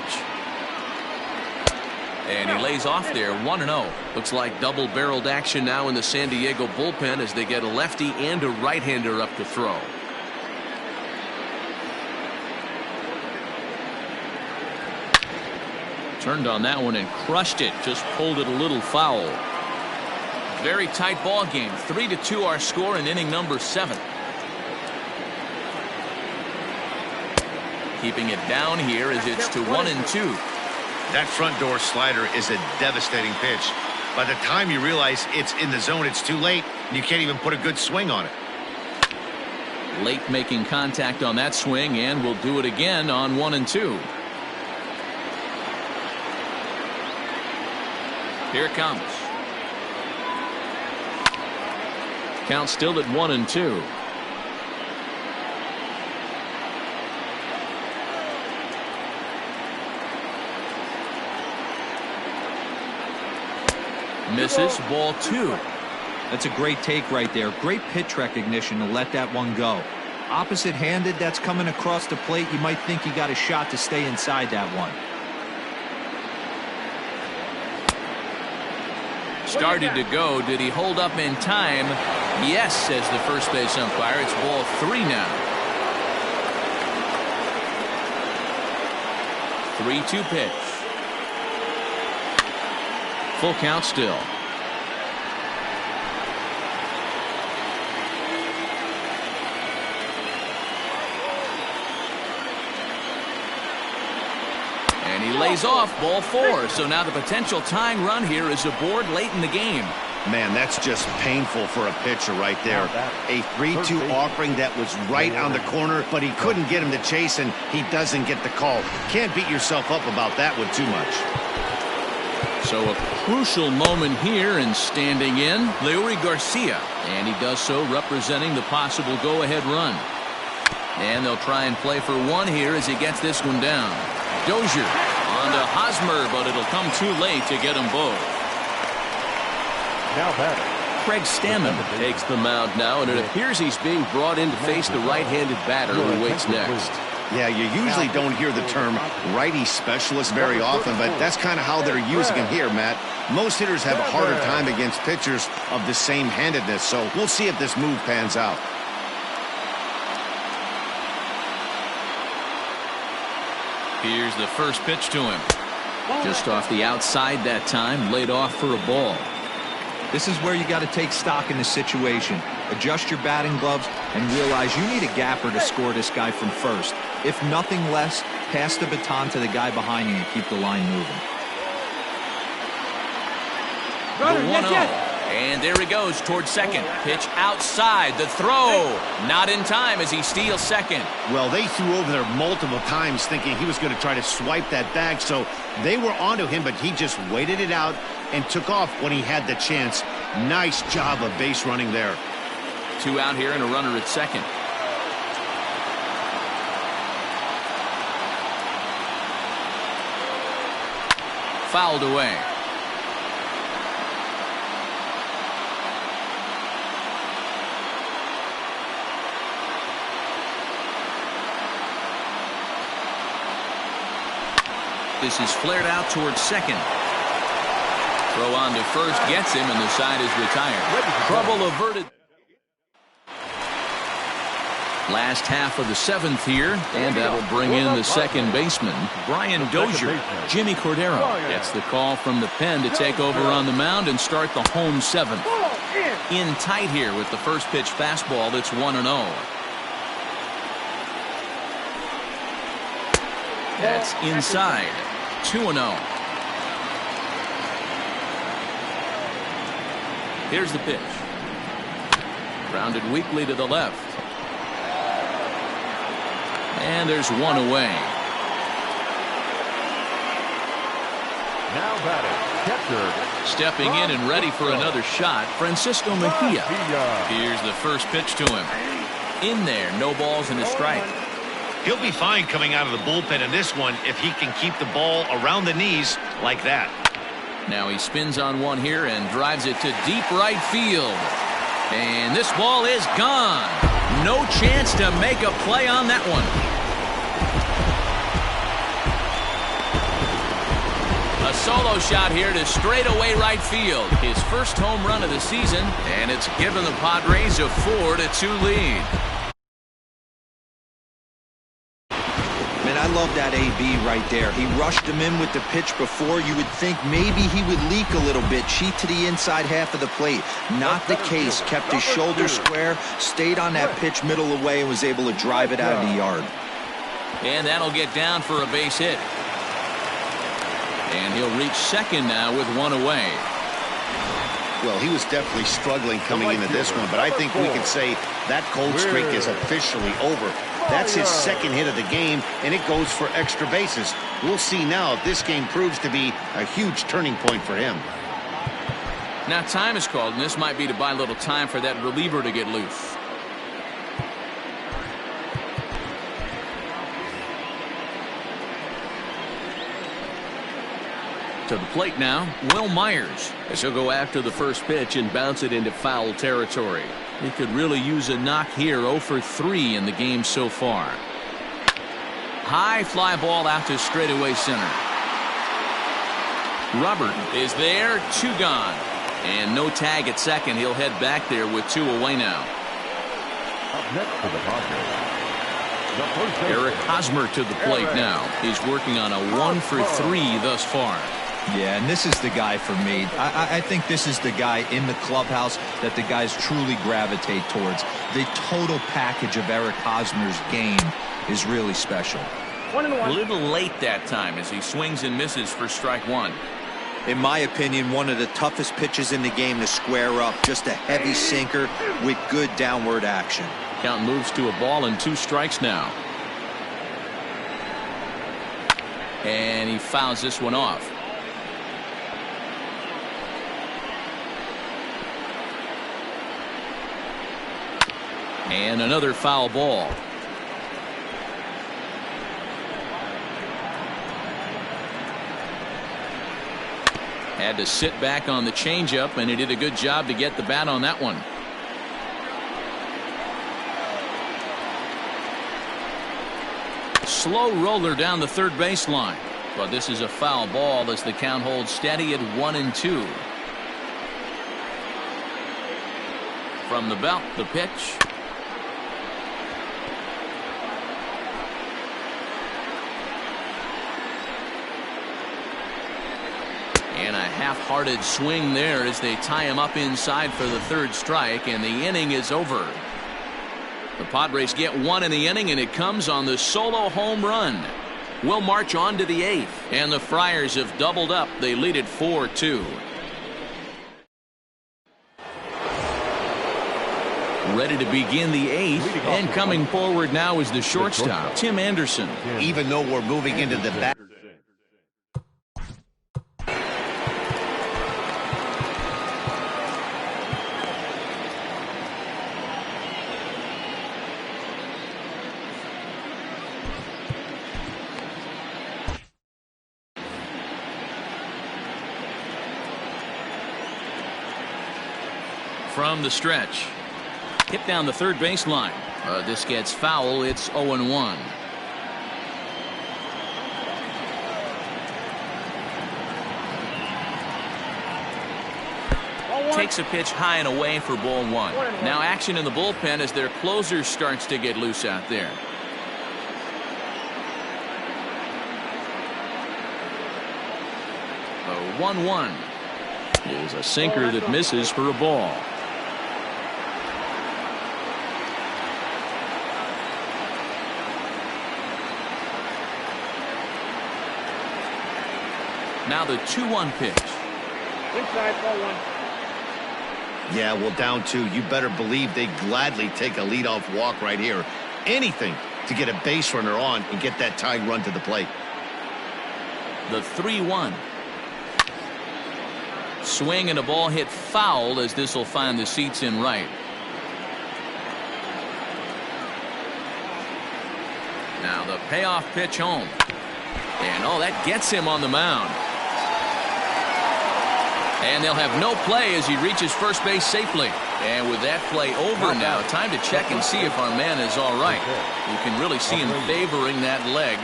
And he lays off there, 1-0. Looks like double-barreled action now in the San Diego bullpen as they get a lefty and a right-hander up to throw. Turned on that one and crushed it. Just pulled it a little foul. Very tight ball game. 3-2 our score in inning number 7. Keeping it down here as it's to 1-2. That front door slider is a devastating pitch. By the time you realize it's in the zone, it's too late, and you can't even put a good swing on it. Late making contact on that swing, and will do it again on 1-2. Here it comes. Count still at 1-2. Misses, ball 2. That's a great take right there. Great pitch recognition to let that one go. Opposite-handed, that's coming across the plate. You might think he got a shot to stay inside that one. Started to go. Did he hold up in time? Yes, says the first base umpire. It's ball 3 now. 3-2 pitch. Full count still. And he lays off, ball 4. So now the potential tying run here is aboard late in the game. Man, that's just painful for a pitcher right there. A 3-2 offering that was right on the corner, but he couldn't get him to chase, and he doesn't get the call. Can't beat yourself up about that one too much. So a crucial moment here, and standing in, Leury Garcia. And he does so representing the possible go-ahead run. And they'll try and play for 1 here as he gets this one down. Dozier on to Hosmer, but it'll come too late to get them both. Now batting. Craig Stammen takes the mound now, and it appears he's being brought in to face the right-handed batter who waits next. Yeah, you usually don't hear the term righty specialist very often, but that's kind of how they're using him here, Matt. Most hitters have a harder time against pitchers of the same handedness, so we'll see if this move pans out. Here's the first pitch to him. Just off the outside that time, laid off for a ball. This is where you got to take stock in the situation. Adjust your batting gloves and realize you need a gapper to score this guy from first. If nothing less, Pass the baton to the guy behind you and keep the line moving. The 1-0. And there he goes towards second. Pitch outside. The throw. Not in time as he steals second. Well, they threw over there multiple times thinking he was going to try to swipe that bag, so they were onto him, but he just waited it out and took off when he had the chance. Nice job of base running there. 2 out here and a runner at second. Fouled away. This is flared out towards second. Throw on to first gets him, and the side is retired. Trouble averted. Last half of the 7th here, and that'll bring in the second baseman, Brian Dozier. Jimmy Cordero gets the call from the pen to take over on the mound and start the home 7th. In tight here with the first pitch fastball that's 1-0. That's inside. 2-0. Here's the pitch. Grounded weakly to the left. And there's one away. Now batting, catcher. Stepping in and ready for another shot, Francisco Mejia. Here's the first pitch to him. In there, no balls and a strike. He'll be fine coming out of the bullpen in this one if he can keep the ball around the knees like that. Now he spins on one here and drives it to deep right field. And this ball is gone. No chance to make a play on that one. A solo shot here to straightaway right field. His first home run of the season, and it's given the Padres a 4-2 lead. Man, I love that AB right there. He rushed him in with the pitch before. You would think maybe he would leak a little bit, cheat to the inside half of the plate. Not the case. Kept his shoulder square, stayed on that pitch middle away, and was able to drive it out of the yard. And that'll get down for a base hit. And he'll reach second now with one away. Well, he was definitely struggling coming into this one, but I think we can say that cold streak is officially over. That's his second hit of the game, and it goes for extra bases. We'll see now if this game proves to be a huge turning point for him. Now time is called, and this might be to buy a little time for that reliever to get loose. To the plate now, Will Myers, as he'll go after the first pitch and bounce it into foul territory. He could really use a knock here. 0 for 3 in the game so far. High fly ball out to straightaway center. Robert is there, 2 gone. And no tag at second. He'll head back there with 2 away now. Up next for the Padres, Eric Hosmer to the plate now. He's working on a 1 for 3 thus far. Yeah, and this is the guy for me. I think this is the guy in the clubhouse that the guys truly gravitate towards. The total package of Eric Hosmer's game is really special. 1-1. A little late that time as he swings and misses for strike 1. In my opinion, one of the toughest pitches in the game to square up. Just a heavy sinker with good downward action. Count moves to a ball and 2 strikes now. And he fouls this one off. And another foul ball. Had to sit back on the changeup, and he did a good job to get the bat on that one. Slow roller down the third baseline. But this is a foul ball as the count holds steady at 1-2. From the belt, the pitch. And a half-hearted swing there as they tie him up inside for the 3rd strike, and the inning is over. The Padres get 1 in the inning, and it comes on the solo home run. We'll march on to the 8th. And the Friars have doubled up. They lead it 4-2. Ready to begin the 8th, and coming forward now is the shortstop, Tim Anderson. Even though we're moving into the back. From the stretch. Hit down the third baseline. This gets foul. It's 0-1. Takes a pitch high and away for ball 1. Now action in the bullpen as their closer starts to get loose out there. A 1-1 is a sinker that misses for a ball. Now the 2-1 pitch. Inside, ball 1. Yeah, well, down 2. You better believe they gladly take a leadoff walk right here. Anything to get a base runner on and get that tying run to the plate. The 3-1. Swing and a ball hit foul as this will find the seats in right. Now the payoff pitch home. And oh, that gets him on the mound. And they'll have no play as he reaches first base safely. And with that play over now, time to check and see if our man is all right. You can really see him favoring that leg.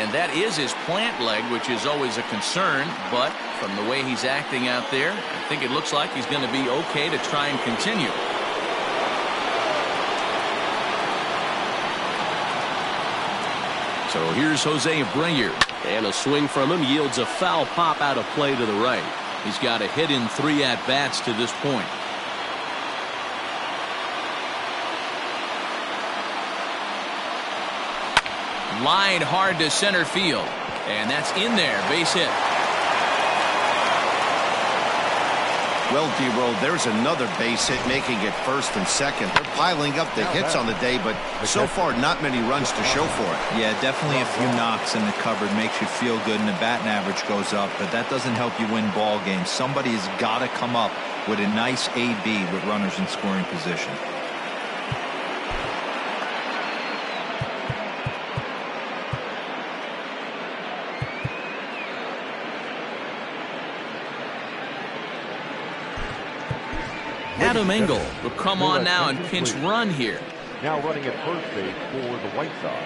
And that is his plant leg, which is always a concern. But from the way he's acting out there, I think it looks like he's going to be okay to try and continue. So here's Jose Abreu. And a swing from him yields a foul pop out of play to the right. He's got a hit in 3 at-bats to this point. Line hard to center field. And that's in there. Base hit. Well, D-Roll, there's another base hit, making it first and second. They're piling up the hits on the day, but so far not many runs to show for it. Yeah, definitely a few knocks in the cupboard makes you feel good, and the batting average goes up, but that doesn't help you win ball games. Somebody has got to come up with a nice AB with runners in scoring position. Adam Engel will come on now and pinch run here. Now running at first base for the White Sox,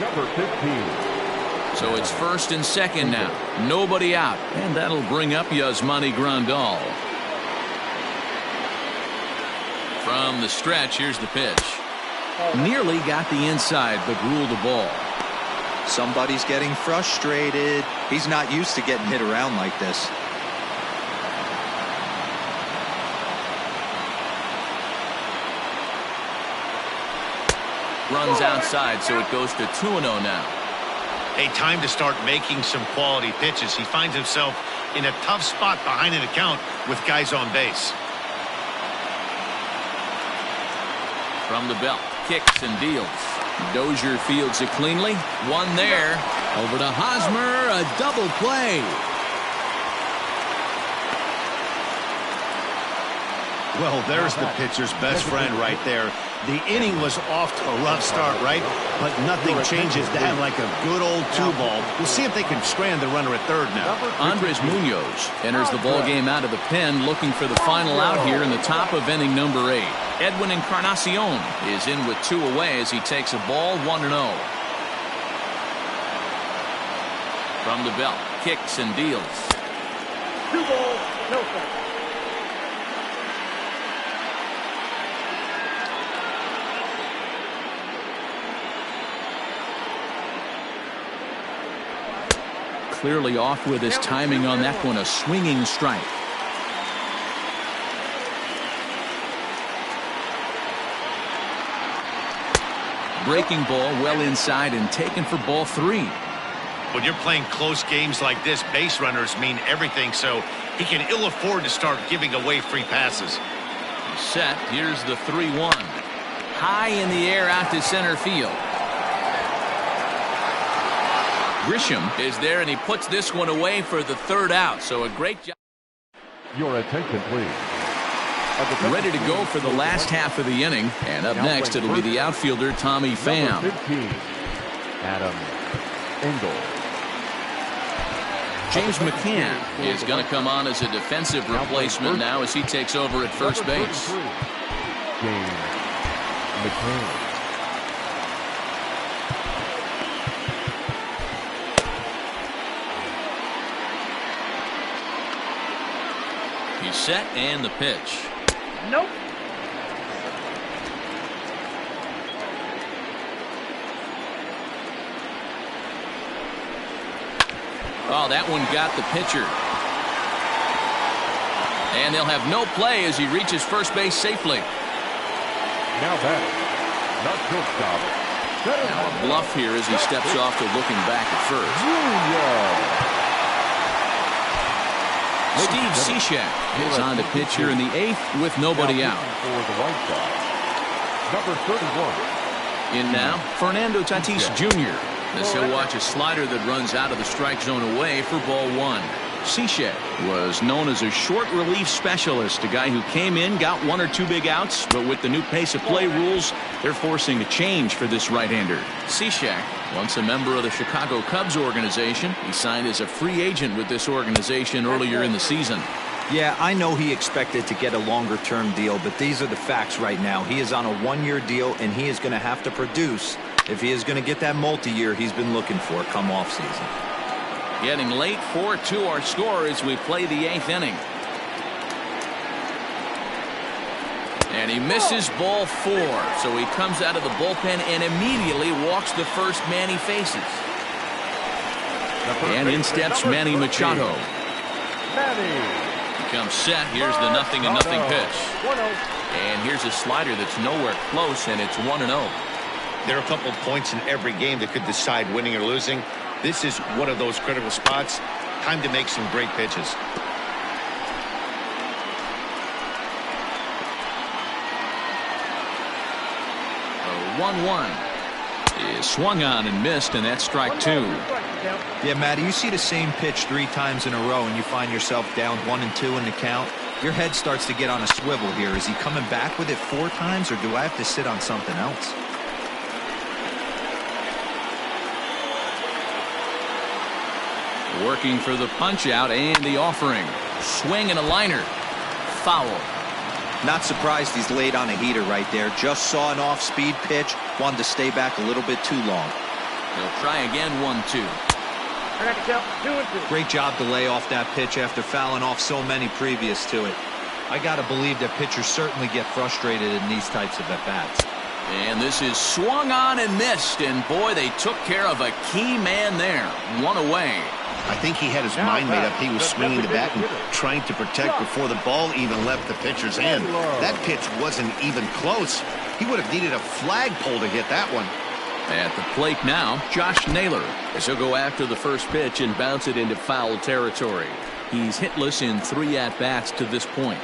number 15. So it's first and second now. Nobody out. And that'll bring up Yasmani Grandal. From the stretch, here's the pitch. Nearly got the inside, but ruled the ball. Somebody's getting frustrated. He's not used to getting hit around like this. Runs outside, so it goes to 2-0 now. A time to start making some quality pitches. He finds himself in a tough spot behind an account with guys on base. From the belt, kicks and deals. Dozier fields it cleanly. One there. Over to Hosmer, a double play. Well, there's the pitcher's best friend right there. The inning was off to a rough start, right? But nothing changes that like a good old 2-ball. We'll see if they can strand the runner at third now. Andres Munoz enters the ball game out of the pen, looking for the final out here in the top of inning number 8. Edwin Encarnacion is in with 2 away as he takes a ball 1-0. From the belt, kicks and deals. 2 balls, no strikes. Clearly off with his timing on that one, a swinging strike. breaking ball well inside and taken for ball 3. When you're playing close games like this, base runners mean everything, so he can ill afford to start giving away free passes. Set. Here's the 3-1. High in the air out to center field. Grisham is there, and he puts this one away for the 3rd out. So a great job. Your attention, please. Ready to go for the last half of the inning. And up next, it'll be the outfielder, Tommy Pham. Number 15, Adam Engel. James McCann is going to come on as a defensive replacement now as he takes over at first base. James McCann. He's set, and the pitch. Nope. Oh, that one got the pitcher. And they'll have no play as he reaches first base safely. Now back. Not shortstop. Now a bluff here as he steps off to looking back at first. Steve Cishek is on the pitch here in the 8th with nobody out. For the White Sox, number 31. In now, Fernando Tatis Jr. as he'll watch a slider that runs out of the strike zone away for ball 1. Cishek was known as a short relief specialist, a guy who came in, got 1 or 2 big outs, but with the new pace of play rules, they're forcing a change for this right-hander. Cishek, once a member of the Chicago Cubs organization, he signed as a free agent with this organization earlier in the season. Yeah, I know he expected to get a longer-term deal, but these are the facts right now. He is on a 1-year deal, and he is going to have to produce if he is going to get that multi-year he's been looking for come off-season. Getting late, 4-2 our score as we play the 8th inning. And he misses ball 4, so he comes out of the bullpen and immediately walks the first man he faces. And in steps Manny Machado. He comes set. Here's the 0-0 pitch. And here's a slider that's nowhere close, and it's 1-0. There are a couple of points in every game that could decide winning or losing. This is one of those critical spots. Time to make some great pitches. 1-1 is swung on and missed, and that's strike 2. Yeah, Matty, you see the same pitch 3 times in a row and you find yourself down 1-2 in the count. Your head starts to get on a swivel here. Is he coming back with it 4 times, or do I have to sit on something else? Working for the punch out and the offering. Swing and a liner. Foul. Not surprised he's laid on a heater right there. Just saw an off-speed pitch. Wanted to stay back a little bit too long. He'll try again. 1-2. Great job to lay off that pitch after fouling off so many previous to it. I got to believe that pitchers certainly get frustrated in these types of at-bats. And this is swung on and missed. And boy, they took care of a key man there. 1 away. I think he had his mind made up. He was swinging the bat and trying to protect before the ball even left the pitcher's hand. That pitch wasn't even close. He would have needed a flagpole to hit that one. At the plate now, Josh Naylor, as he'll go after the first pitch and bounce it into foul territory. He's hitless in 3 at-bats to this point.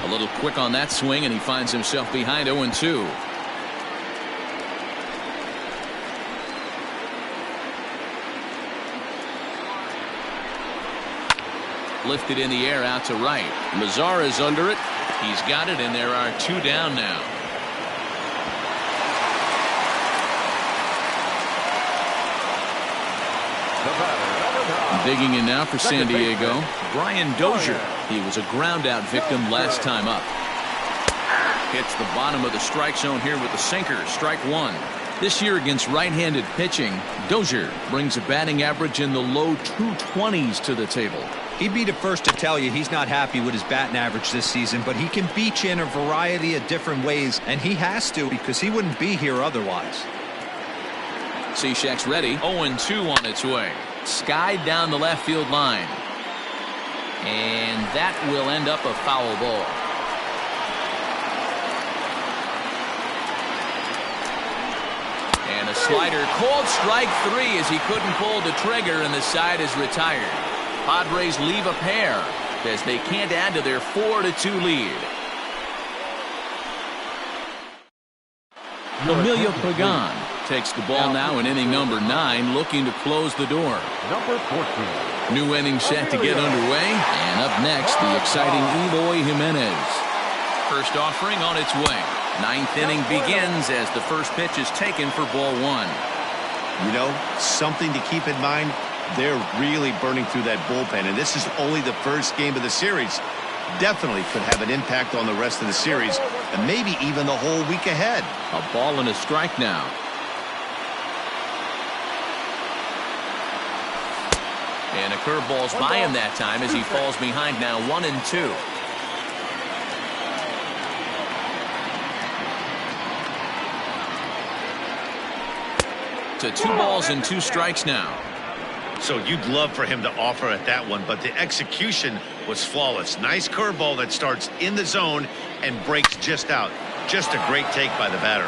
A little quick on that swing, and he finds himself behind 0-2. Lifted in the air out to right. Mazara's under it. He's got it, and there are 2 down now. Digging in now for San Diego, Brian Dozier. He was a ground-out victim last time up. Hits the bottom of the strike zone here with the sinker. Strike 1. This year against right-handed pitching, Dozier brings a batting average in the low 220s to the table. He'd be the first to tell you he's not happy with his batting average this season, but he can beat you in a variety of different ways, and he has to because he wouldn't be here otherwise. Cishek's ready. 0-2 on its way. Skied down the left field line. And that will end up a foul ball. And a slider called strike 3 as he couldn't pull the trigger, and the side is retired. Padres leave a pair as they can't add to their 4-2 lead. Emilio Pagan takes the ball now in inning number 9, looking to close the door. Number 14. New inning set to get underway, and up next, the exciting Eloy Jimenez. First offering on its way. 9th inning begins as the first pitch is taken for ball 1. You know, something to keep in mind, they're really burning through that bullpen, and this is only the first game of the series. Definitely could have an impact on the rest of the series, and maybe even the whole week ahead. A ball and a strike now. And a curveball's by him that time as he falls behind now 1-2. To 2 balls and 2 strikes now. So you'd love for him to offer at that one, but the execution was flawless. Nice curveball that starts in the zone and breaks just out. Just a great take by the batter.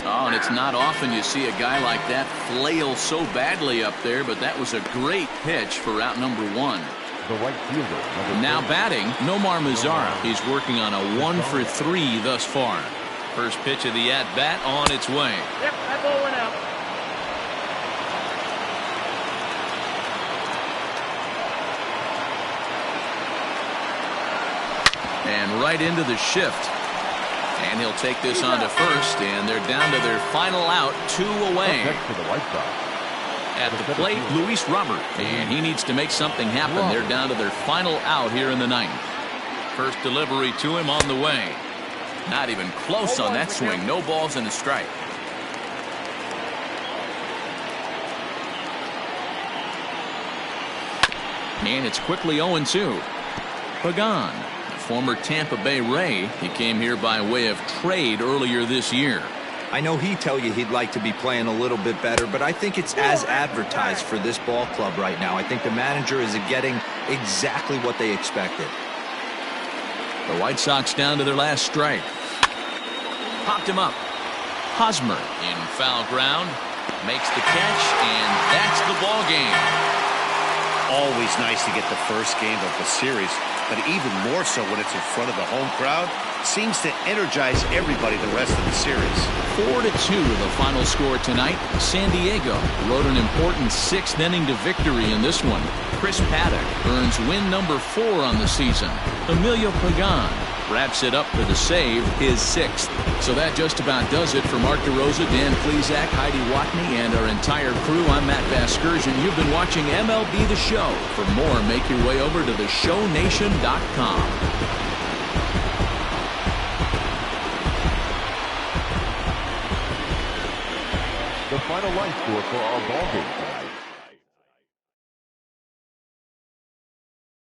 Oh, and it's not often you see a guy like that flail so badly up there, but that was a great pitch for out number 1. The right fielder. Now batting, Nomar Mazara. He's working on a 1 for 3 thus far. First pitch of the at-bat on its way. Yep, that ball went out. And right into the shift. And he'll take this on to first, and they're down to their final out, 2 away. Next to the right side. At the plate, Luis Robert, and he needs to make something happen. They're down to their final out here in the 9th. First delivery to him on the way. Not even close on that swing. No balls and a strike. And it's quickly 0-2. Pagan, former Tampa Bay Ray. He came here by way of trade earlier this year. I know he'd tell you he'd like to be playing a little bit better, but I think it's as advertised for this ball club right now. I think the manager is getting exactly what they expected. The White Sox down to their last strike. Popped him up. Hosmer in foul ground. Makes the catch, and that's the ball game. Always nice to get the first game of the series, but even more so when it's in front of the home crowd. Seems to energize everybody the rest of the series. 4-2 the final score tonight. San Diego rode an important 6th inning to victory in this one. Chris Paddock earns win number 4 on the season. Emilio Pagan wraps it up for the save, his 6th. So that just about does it for Mark DeRosa, Dan Plesac, Heidi Watney, and our entire crew. I'm Matt Vasgersian. You've been watching MLB The Show. For more, make your way over to theshownation.com. The final line score for our ball game tonight.